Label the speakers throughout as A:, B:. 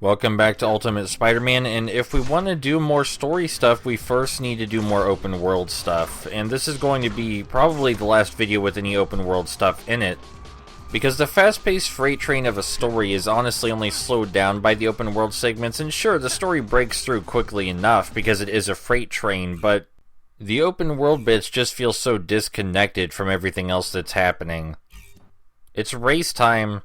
A: Welcome back to Ultimate Spider-Man, and if we want to do more story stuff, we first need to do more open world stuff. And this is going to be probably the last video with any open world stuff in it, because the fast-paced freight train of a story is honestly only slowed down by the open world segments, and sure, the story breaks through quickly enough because it is a freight train, but the open world bits just feel so disconnected from everything else that's happening. It's race time.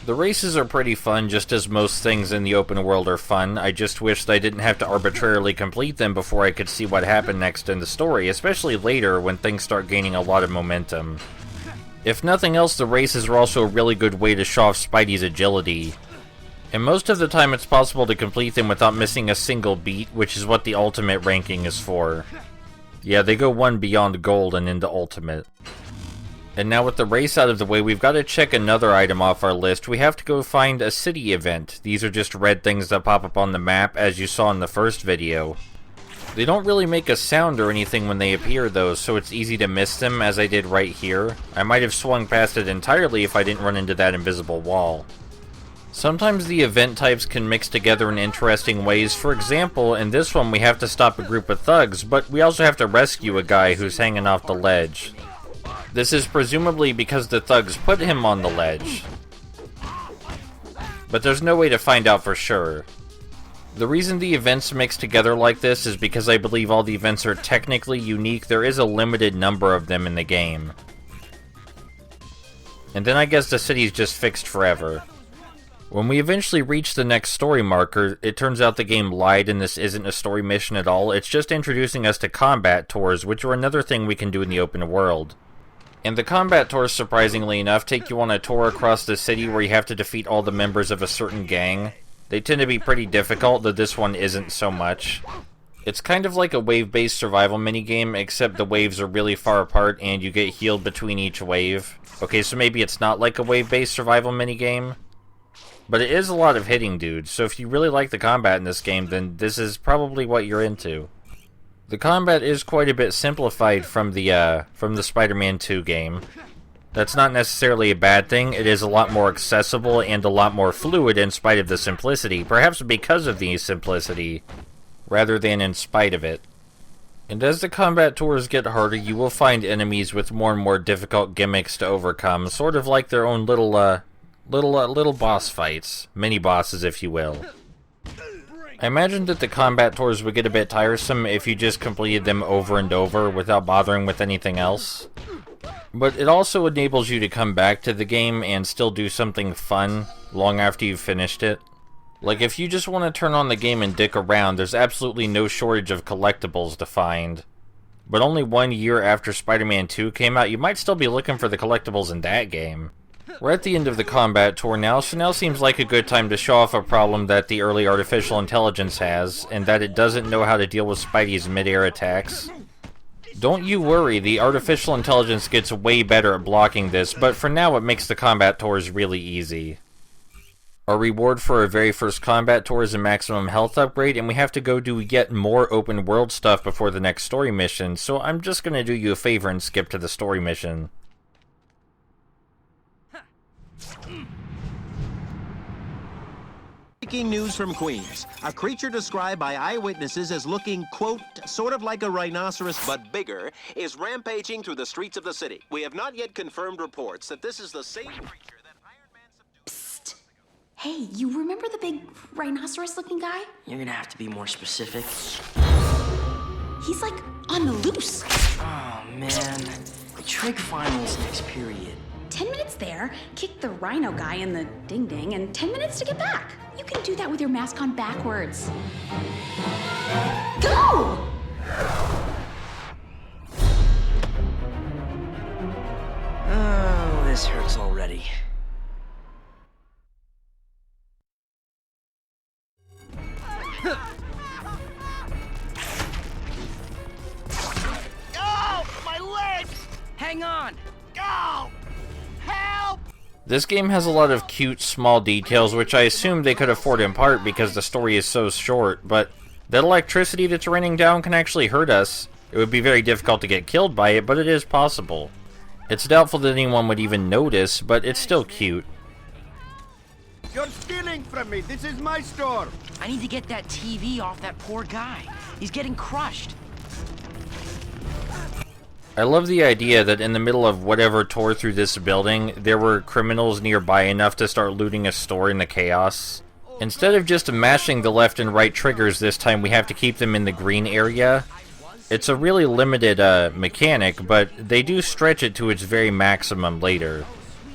A: The races are pretty fun, just as most things in the open world are fun. I just wished I didn't have to arbitrarily complete them before I could see what happened next in the story, especially later when things start gaining a lot of momentum. If nothing else, the races are also a really good way to show off Spidey's agility. And most of the time it's possible to complete them without missing a single beat, which is what the Ultimate ranking is for. Yeah, they go one beyond Gold and into Ultimate. And now with the race out of the way, we've got to check another item off our list. We have to go find a city event. These are just red things that pop up on the map, as you saw in the first video. They don't really make a sound or anything when they appear though, so it's easy to miss them, as I did right here. I might have swung past it entirely if I didn't run into that invisible wall. Sometimes the event types can mix together in interesting ways. For example, in this one we have to stop a group of thugs, but we also have to rescue a guy who's hanging off the ledge. This is presumably because the thugs put him on the ledge, but there's no way to find out for sure. The reason the events mix together like this is because I believe all the events are technically unique. There is a limited number of them in the game. And then I guess the city's just fixed forever. When we eventually reach the next story marker, it turns out the game lied and this isn't a story mission at all. It's just introducing us to combat tours, which are another thing we can do in the open world. And the combat tours, surprisingly enough, take you on a tour across the city where you have to defeat all the members of a certain gang. They tend to be pretty difficult, though this one isn't so much. It's kind of like a wave-based survival minigame, except the waves are really far apart and you get healed between each wave. Okay, so maybe it's not like a wave-based survival minigame, but it is a lot of hitting dudes, so if you really like the combat in this game, then this is probably what you're into. The combat is quite a bit simplified from the Spider-Man 2 game. That's not necessarily a bad thing. It is a lot more accessible and a lot more fluid in spite of the simplicity, perhaps because of the simplicity, rather than in spite of it. And as the combat tours get harder, you will find enemies with more and more difficult gimmicks to overcome, sort of like their own little boss fights, mini-bosses if you will. I imagine that the combat tours would get a bit tiresome if you just completed them over and over without bothering with anything else. But it also enables you to come back to the game and still do something fun long after you've finished it. Like if you just want to turn on the game and dick around, there's absolutely no shortage of collectibles to find. But only 1 year after Spider-Man 2 came out, you might still be looking for the collectibles in that game. We're at the end of the combat tour now, so now seems like a good time to show off a problem that the early artificial intelligence has, and that it doesn't know how to deal with Spidey's mid-air attacks. Don't you worry, the artificial intelligence gets way better at blocking this, but for now it makes the combat tours really easy. Our reward for our very first combat tour is a maximum health upgrade, and we have to go do yet more open world stuff before the next story mission, so I'm just gonna do you a favor and skip to the story mission.
B: Breaking news from Queens. A creature described by eyewitnesses as looking, quote, sort of like a rhinoceros but bigger, is rampaging through the streets of the city. We have not yet confirmed reports that this is the same creature that Iron Man subdued.
C: Psst. Hey, you remember the big rhinoceros-looking guy?
D: You're gonna have to be more specific.
C: He's like on the loose.
D: Oh man, the trig finals next period.
C: 10 minutes there, kick the Rhino guy in the ding-ding, and 10 minutes to get back. You can do that with your mask on backwards. Go!
D: Oh, this hurts already.
B: Oh, my legs!
D: Hang on!
B: Go! Help!
A: This game has a lot of cute, small details, which I assume they could afford in part because the story is so short, but that electricity that's raining down can actually hurt us. It would be very difficult to get killed by it, but it is possible. It's doubtful that anyone would even notice, but it's still cute.
E: You're stealing from me. This is my store.
D: I need to get that TV off that poor guy. He's getting crushed.
A: I love the idea that in the middle of whatever tore through this building, there were criminals nearby enough to start looting a store in the chaos. Instead of just mashing the left and right triggers this time, we have to keep them in the green area. It's a really limited mechanic, but they do stretch it to its very maximum later.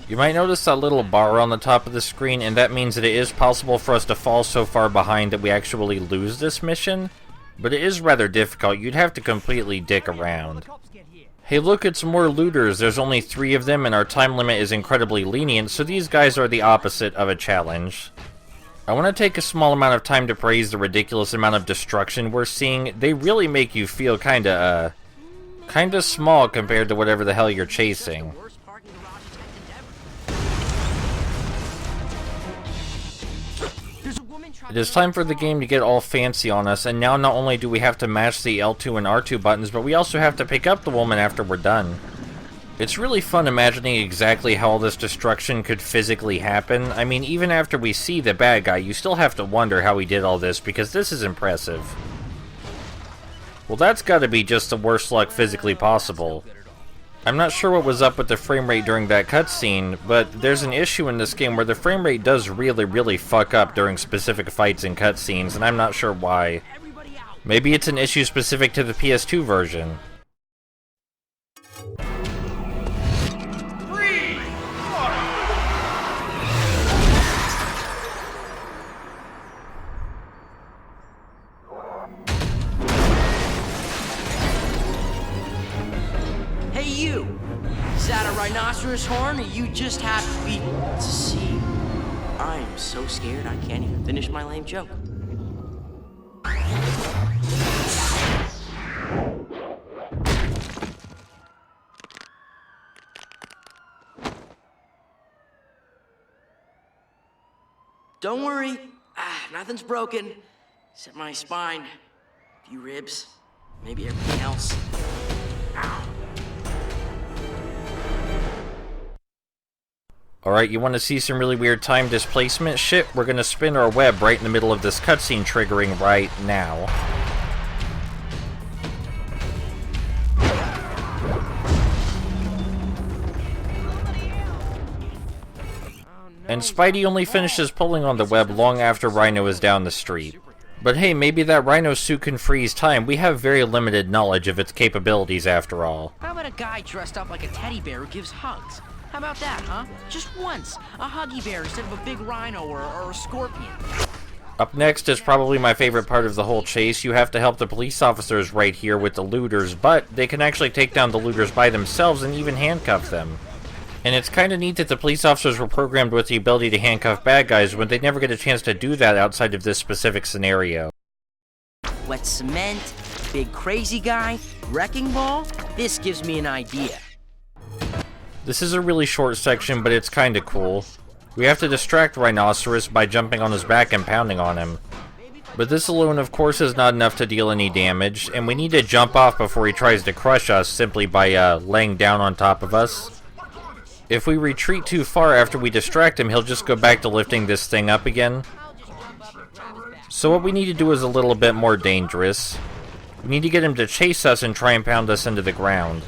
A: You might notice that little bar on the top of the screen, and that means that it is possible for us to fall so far behind that we actually lose this mission. But it is rather difficult. You'd have to completely dick around. Hey look, it's more looters. There's only 3 of them and our time limit is incredibly lenient, so these guys are the opposite of a challenge. I want to take a small amount of time to praise the ridiculous amount of destruction we're seeing. They really make you feel kinda small compared to whatever the hell you're chasing. It is time for the game to get all fancy on us, and now not only do we have to mash the L2 and R2 buttons, but we also have to pick up the woman after we're done. It's really fun imagining exactly how all this destruction could physically happen. I mean, even after we see the bad guy, you still have to wonder how he did all this, because this is impressive. Well, that's gotta be just the worst luck physically possible. I'm not sure what was up with the frame rate during that cutscene, but there's an issue in this game where the frame rate does really fuck up during specific fights and cutscenes, and I'm not sure why. Maybe it's an issue specific to the PS2 version.
D: Hey, you! Is that a rhinoceros horn, or you just happy to see? I'm so scared I can't even finish my lame joke. Don't worry. Nothing's broken. Except my spine. A few ribs. Maybe everything else. Ow.
A: Alright, you want to see some really weird time displacement shit? We're gonna spin our web right in the middle of this cutscene triggering right now. And Spidey only finishes pulling on the web long after Rhino is down the street. But hey, maybe that Rhino suit can freeze time. We have very limited knowledge of its capabilities after all.
D: How about a guy dressed up like a teddy bear who gives hugs? How about that, huh? Just once. A huggy bear instead of a big rhino or a scorpion.
A: Up next is probably my favorite part of the whole chase. You have to help the police officers right here with the looters, but they can actually take down the looters by themselves and even handcuff them. And it's kinda neat that the police officers were programmed with the ability to handcuff bad guys when they never get a chance to do that outside of this specific scenario.
D: Wet cement, big crazy guy, wrecking ball. This gives me an idea.
A: This is a really short section, but it's kinda cool. We have to distract Rhinoceros by jumping on his back and pounding on him. But this alone, of course, is not enough to deal any damage, and we need to jump off before he tries to crush us simply by laying down on top of us. If we retreat too far after we distract him, he'll just go back to lifting this thing up again. So what we need to do is a little bit more dangerous. We need to get him to chase us and try and pound us into the ground.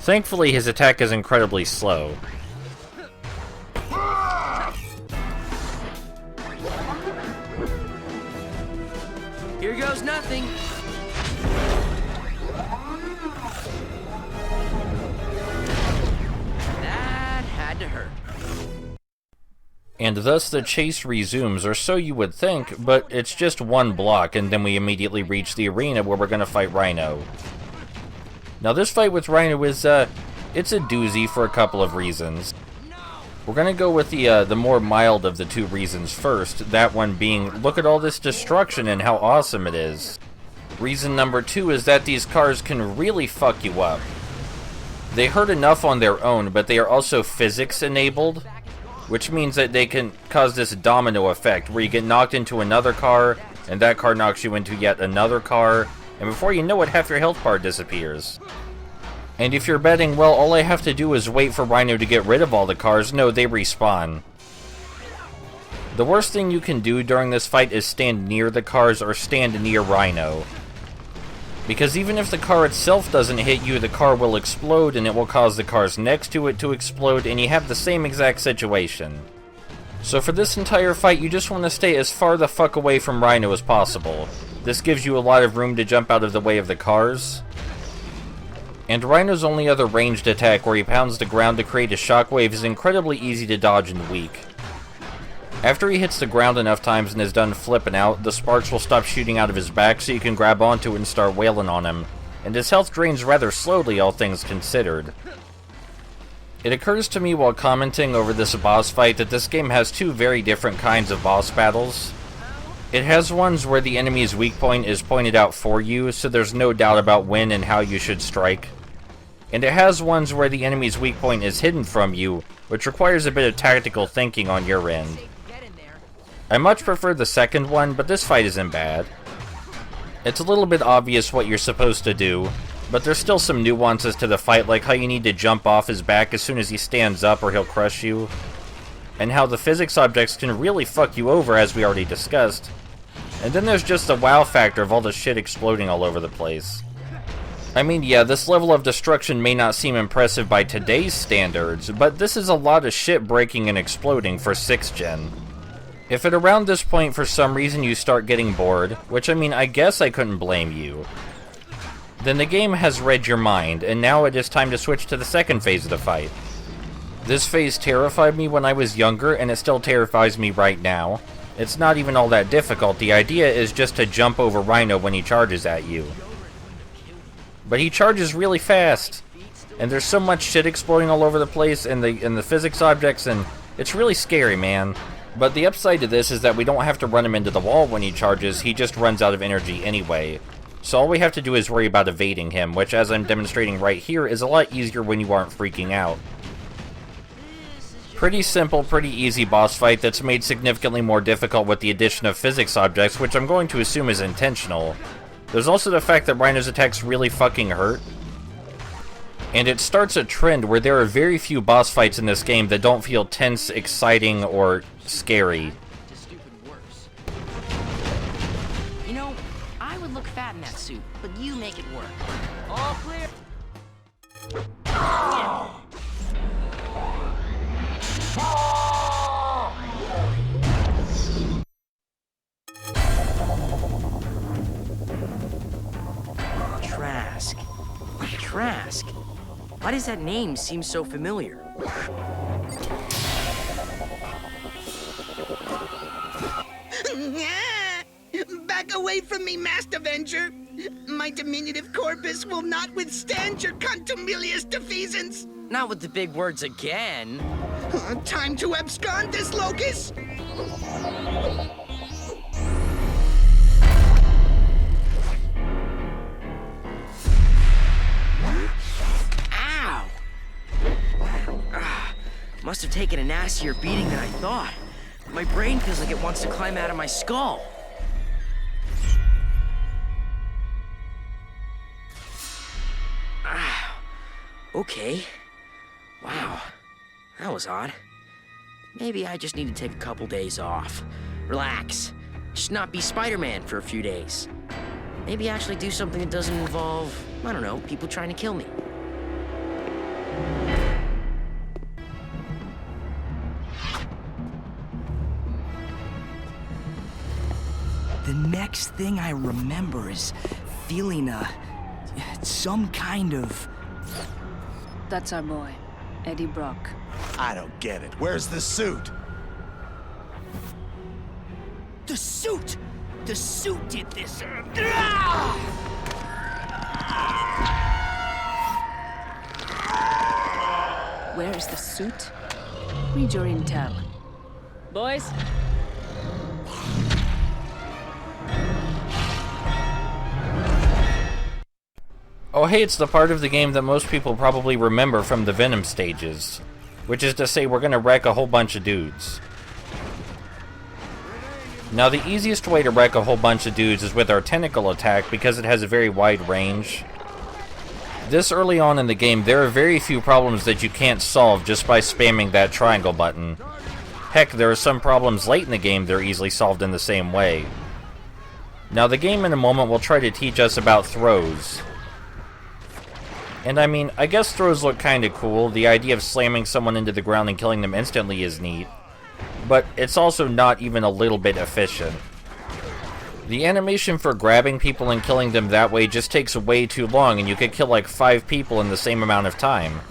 A: Thankfully, his attack is incredibly slow.
D: Here goes nothing. That had to hurt.
A: And thus the chase resumes, or so you would think, but it's just one block, and then we immediately reach the arena where we're gonna fight Rhino. Now this fight with Rhino is, it's a doozy for a couple of reasons. We're gonna go with the more mild of the two reasons first, that one being, look at all this destruction and how awesome it is. Reason number 2 is that these cars can really fuck you up. They hurt enough on their own, but they are also physics enabled, which means that they can cause this domino effect, where you get knocked into another car, and that car knocks you into yet another car, and before you know it, half your health bar disappears. And if you're betting, well, all I have to do is wait for Rhino to get rid of all the cars, no, they respawn. The worst thing you can do during this fight is stand near the cars or stand near Rhino. Because even if the car itself doesn't hit you, the car will explode and it will cause the cars next to it to explode, and you have the same exact situation. So for this entire fight, you just want to stay as far the fuck away from Rhino as possible. This gives you a lot of room to jump out of the way of the cars. And Rhino's only other ranged attack, where he pounds the ground to create a shockwave, is incredibly easy to dodge and weak. After he hits the ground enough times and is done flipping out, the sparks will stop shooting out of his back so you can grab onto it and start wailing on him, and his health drains rather slowly, all things considered. It occurs to me while commenting over this boss fight that this game has two very different kinds of boss battles. It has ones where the enemy's weak point is pointed out for you, so there's no doubt about when and how you should strike. And it has ones where the enemy's weak point is hidden from you, which requires a bit of tactical thinking on your end. I much prefer the second one, but this fight isn't bad. It's a little bit obvious what you're supposed to do, but there's still some nuances to the fight, like how you need to jump off his back as soon as he stands up or he'll crush you, and how the physics objects can really fuck you over, as we already discussed. And then there's just the wow factor of all the shit exploding all over the place. I mean, yeah, this level of destruction may not seem impressive by today's standards, but this is a lot of shit breaking and exploding for 6th gen. If at around this point for some reason you start getting bored, which I mean I guess I couldn't blame you, then the game has read your mind, and now it is time to switch to the second phase of the fight. This phase terrified me when I was younger, and it still terrifies me right now. It's not even all that difficult, the idea is just to jump over Rhino when he charges at you. But he charges really fast, and there's so much shit exploding all over the place, and the physics objects, and it's really scary, man. But the upside to this is that we don't have to run him into the wall when he charges, he just runs out of energy anyway. So all we have to do is worry about evading him, which, as I'm demonstrating right here, is a lot easier when you aren't freaking out. Pretty simple, pretty easy boss fight that's made significantly more difficult with the addition of physics objects, which I'm going to assume is intentional. There's also the fact that Rhino's attacks really fucking hurt. And it starts a trend where there are very few boss fights in this game that don't feel tense, exciting, or scary.
D: You know, I would look fat in that suit, but you make it work. All clear. Trask. Why does that name seem so familiar?
F: Back away from me, Master Avenger! My diminutive corpus will not withstand your contumelious defeasance!
D: Not with the big words again.
F: Time to abscond this locus!
D: Ow! Must have taken a nastier beating than I thought. My brain feels like it wants to climb out of my skull. Okay. Wow. That was odd. Maybe I just need to take a couple days off. Relax. Just not be Spider-Man for a few days. Maybe actually do something that doesn't involve, I don't know, people trying to kill me.
G: The next thing I remember is feeling some kind of...
H: That's our boy, Eddie Brock.
I: I don't get it. Where's the suit?
G: The suit! The suit did this!
H: Where is the suit? Read your intel. Boys?
A: Oh hey, it's the part of the game that most people probably remember from the Venom stages. Which is to say, we're gonna wreck a whole bunch of dudes. Now, the easiest way to wreck a whole bunch of dudes is with our tentacle attack because it has a very wide range. This early on in the game, there are very few problems that you can't solve just by spamming that triangle button. Heck, there are some problems late in the game that are easily solved in the same way. Now, the game in a moment will try to teach us about throws. And I mean, I guess throws look kinda cool. The idea of slamming someone into the ground and killing them instantly is neat. But it's also not even a little bit efficient. The animation for grabbing people and killing them that way just takes way too long, and you could kill like 5 people in the same amount of time.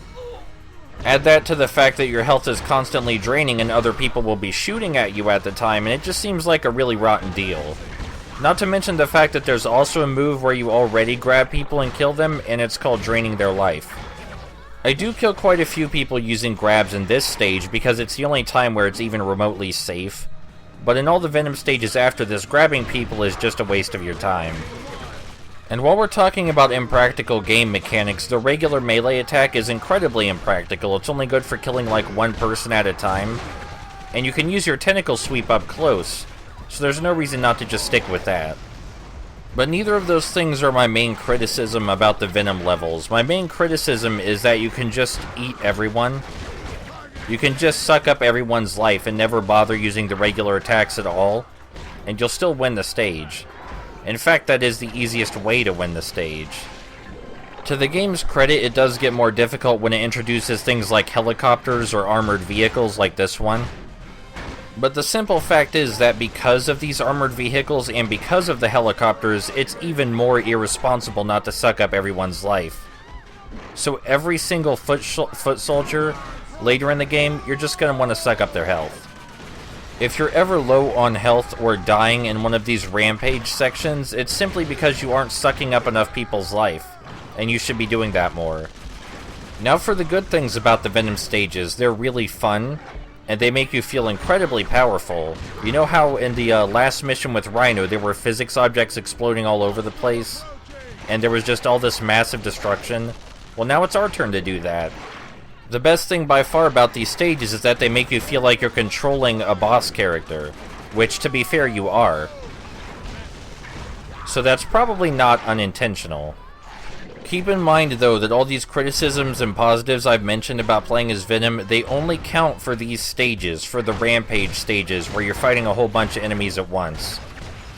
A: Add that to the fact that your health is constantly draining and other people will be shooting at you at the time, and it just seems like a really rotten deal. Not to mention the fact that there's also a move where you already grab people and kill them, and it's called draining their life. I do kill quite a few people using grabs in this stage because it's the only time where it's even remotely safe. But in all the Venom stages after this, grabbing people is just a waste of your time. And while we're talking about impractical game mechanics, the regular melee attack is incredibly impractical. It's only good for killing like one person at a time. And you can use your tentacle sweep up close, so there's no reason not to just stick with that. But neither of those things are my main criticism about the Venom levels. My main criticism is that you can just eat everyone. You can just suck up everyone's life and never bother using the regular attacks at all, and you'll still win the stage. In fact, that is the easiest way to win the stage. To the game's credit, it does get more difficult when it introduces things like helicopters or armored vehicles like this one. But the simple fact is that because of these armored vehicles and because of the helicopters, it's even more irresponsible not to suck up everyone's life. So every single foot soldier later in the game, you're just going to want to suck up their health. If you're ever low on health or dying in one of these rampage sections, it's simply because you aren't sucking up enough people's life, and you should be doing that more. Now for the good things about the Venom stages, they're really fun, and they make you feel incredibly powerful. You know how in the last mission with Rhino, there were physics objects exploding all over the place, and there was just all this massive destruction? Well, now it's our turn to do that. The best thing by far about these stages is that they make you feel like you're controlling a boss character, which, to be fair, you are. So that's probably not unintentional. Keep in mind, though, that all these criticisms and positives I've mentioned about playing as Venom, they only count for these stages, for the rampage stages, where you're fighting a whole bunch of enemies at once.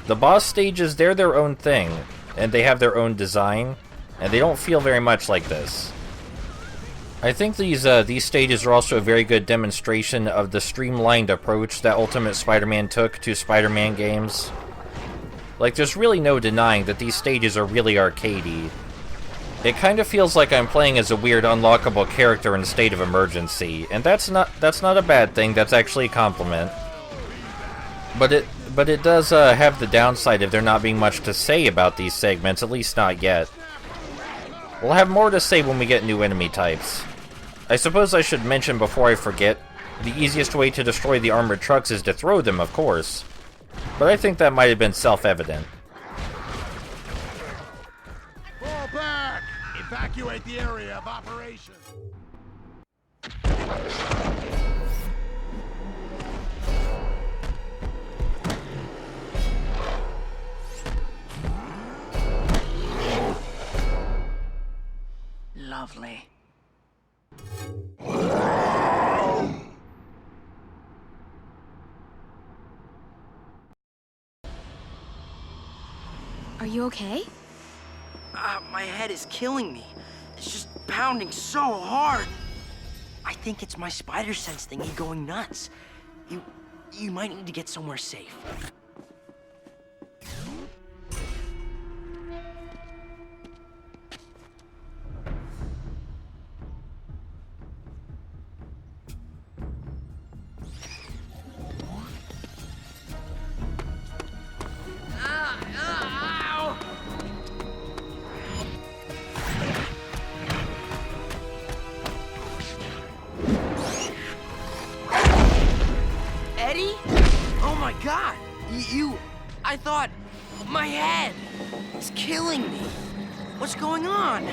A: The boss stages, they're their own thing, and they have their own design, and they don't feel very much like this. I think these stages are also a very good demonstration of the streamlined approach that Ultimate Spider-Man took to Spider-Man games. Like, there's really no denying that these stages are really arcadey. It kind of feels like I'm playing as a weird unlockable character in a state of emergency, and that's not a bad thing, that's actually a compliment. But it does have the downside of there not being much to say about these segments, at least not yet. We'll have more to say when we get new enemy types. I suppose I should mention before I forget, the easiest way to destroy the armored trucks is to throw them, of course. But I think that might have been self-evident.
I: Fall back! Evacuate the area of operation.
H: Lovely.
C: Are you okay?
D: My head is killing me. It's just pounding so hard. I think it's my spider sense thingy going nuts. You might need to get somewhere safe. Eddie? Oh my God! I thought... My head! It's killing me! What's going on?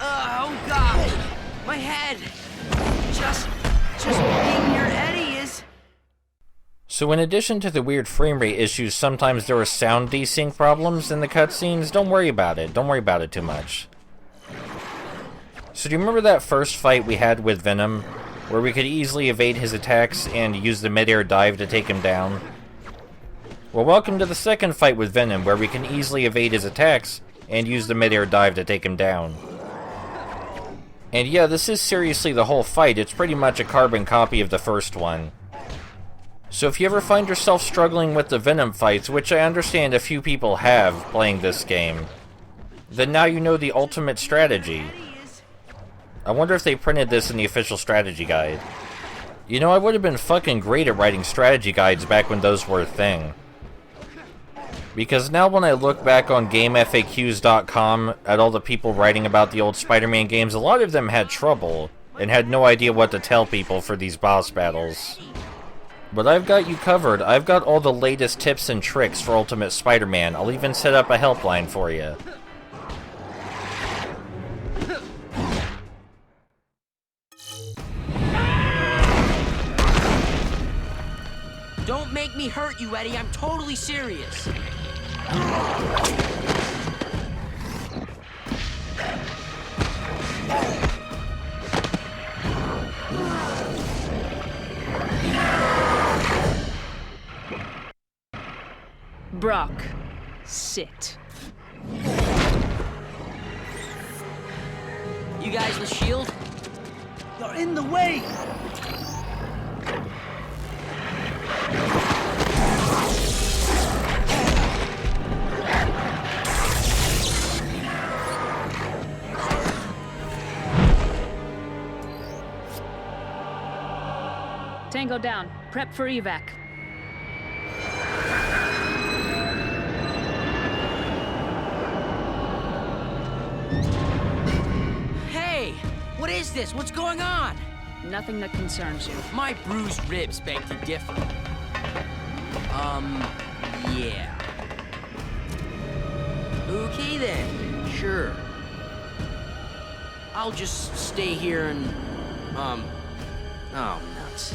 D: Oh God! My head! Just being near Eddie is...
A: So in addition to the weird frame rate issues, sometimes there were sound desync problems in the cutscenes. Don't worry about it. Don't worry about it too much. So do you remember that first fight we had with Venom, where we could easily evade his attacks and use the mid-air dive to take him down? Well, welcome to the second fight with Venom, where we can easily evade his attacks and use the mid-air dive to take him down. And yeah, this is seriously the whole fight. It's pretty much a carbon copy of the first one. So if you ever find yourself struggling with the Venom fights, which I understand a few people have playing this game, then now you know the ultimate strategy. I wonder if they printed this in the official strategy guide. You know, I would have been fucking great at writing strategy guides back when those were a thing. Because now when I look back on GameFAQs.com at all the people writing about the old Spider-Man games, a lot of them had trouble and had no idea what to tell people for these boss battles. But I've got you covered. I've got all the latest tips and tricks for Ultimate Spider-Man. I'll even set up a helpline for you.
D: Don't make me hurt you, Eddie. I'm totally serious.
H: Brock, sit.
D: You guys with S.H.I.E.L.D.?
G: You're in the way!
H: Tango down. Prep for evac.
D: Hey! What is this? What's going on?
H: Nothing that concerns you.
D: My bruised ribs beg to differ. Yeah. Okay then. Sure. I'll just stay here and, oh, nuts.